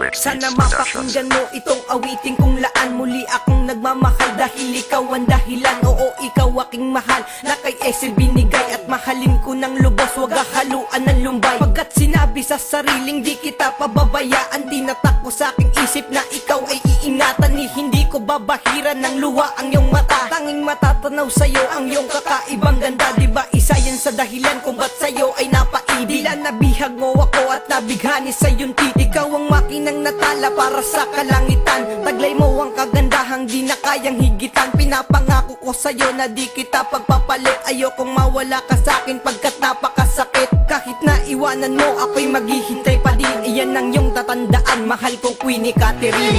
Sana mapakinggan mo itong awiting kung laan. Muli akong nagmamahal dahil ikaw ang dahilan. Oo, ikaw aking mahal na kay Esel binigay. At mahalin ko ng lubos, wag haluan ng lumbay. Pagkat sinabi sa sariling di kita pababayaan, tinatak ko sa aking isip na ikaw ay iingatan. Ni hindi ko babahiran ng luha ang iyong mata. Tanging matatanaw sa'yo ang iyong kakaibang ganda. Diba isa yan sa dahilan kung ba't sa'yo ay napaibig. Dila nabihag mo ako at nabighani sa iyong titig. Ikaw ang makinang natala para sa kalangitan. Taglay mo ang kagandahang di na kayang higitan. Pinapangako ko sa'yo na di kita pagpapalit. Ayokong mawala ka sa'kin pagkat napakasakit. Kahit na iwanan mo ako'y maghihintay pa din. Iyan ang iyong tatandaan, mahal kong Queenie Catherine.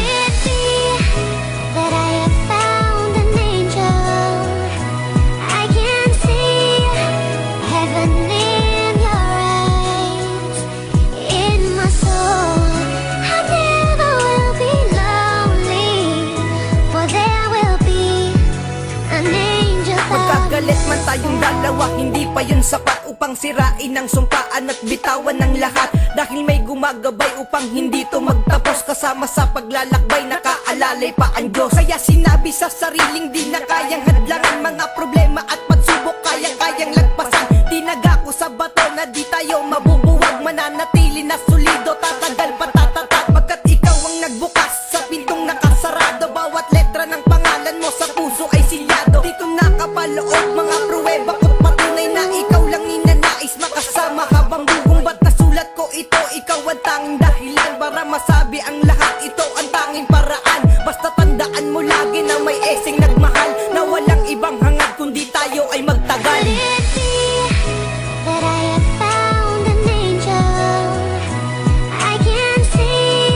That I have found an angel. I can see heaven in your eyes. In my soul, I never will be lonely, for there will be an angel by Magkagalit man tayong dalawa, hindi pa yun sapat upang sirain ang sumpaan at bitawan ng lahat. Dahil may gumagabay upang hindi to magtapos. Kasama sa paglalakbay, nakaalalay pa ang Diyos. Kaya sinabi sa sariling di na kayang hadlangan. Mga problema at pagsubok kayang lagpasan. Tinagako sa bato na di tayo mabubuwag. Mananatili na solido, tatagal pa tatatak. Pagkat ikaw ang nagbukas sa pintong nakasarado. Bawat letra ng pangalan mo sa puso ay silyado. Dito nakapaloob mga pruweba ko't patunay na ikaw lang ninanais makasama habang bugong. Ba't nasulat ko ito? Ikaw ang tanging dahilan para masabi ang lahat. Ito ang tanging paraan. Basta tandaan mo lagi na may eseng nagmahal, na walang ibang hangad kundi tayo ay magtagal. that I have found an angel. I can see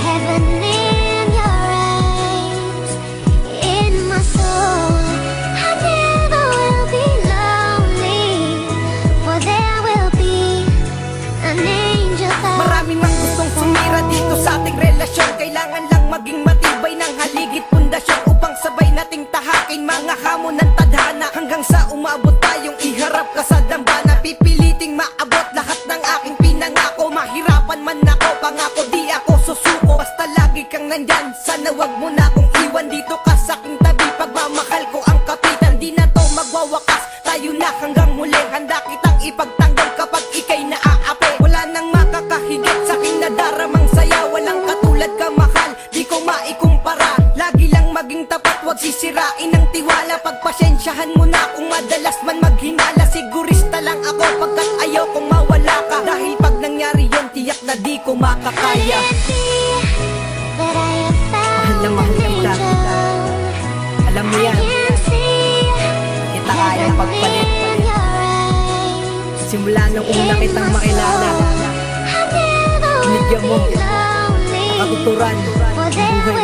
heaven in your eyes. In my soul, I never will be lonely, for there will be an angel by Marami mang gustong sumira dito sa ating relasyon. Kailangan lang maging matibay ng haligid pundasyon upang sabay nating tahakin mga hamon ng tadhana. Hanggang sa umabot tayong iharap ka sa dambana. Pipiliting maabot lahat ng aking pinangako. Mahirapan man ako, pangako di ako susuko. Basta lagi kang nandyan, sana wag mo na akong iwan. Dito ka sa aking tabi, pagmamahal ko ang kapitan. Di na to magwawakas, tayo na hanggang huli. Handa kitang ipagtanggol kapag ikay naaapi. Wala nang makakahigit sa aking nadaramang saya. Walang katulad ka mahal, di ko maikumpara. Lagi lang maging tapat, wag sisirain ang tiwala. Pagpasensyahan mo na kung madalas man maghinala. Sigurista lang ako pagkat ayaw kong mawala ka. Dahil pag nangyari yun, tiyak na di ko makakaya. that I have Mahal na found mahal an kita. angel. Alam mo I yan, can see kita kayang pagpalit. in your eyes. Simula nung una kitang makilala, I never binigyan mo will be lonely, katuturan for ng there buhay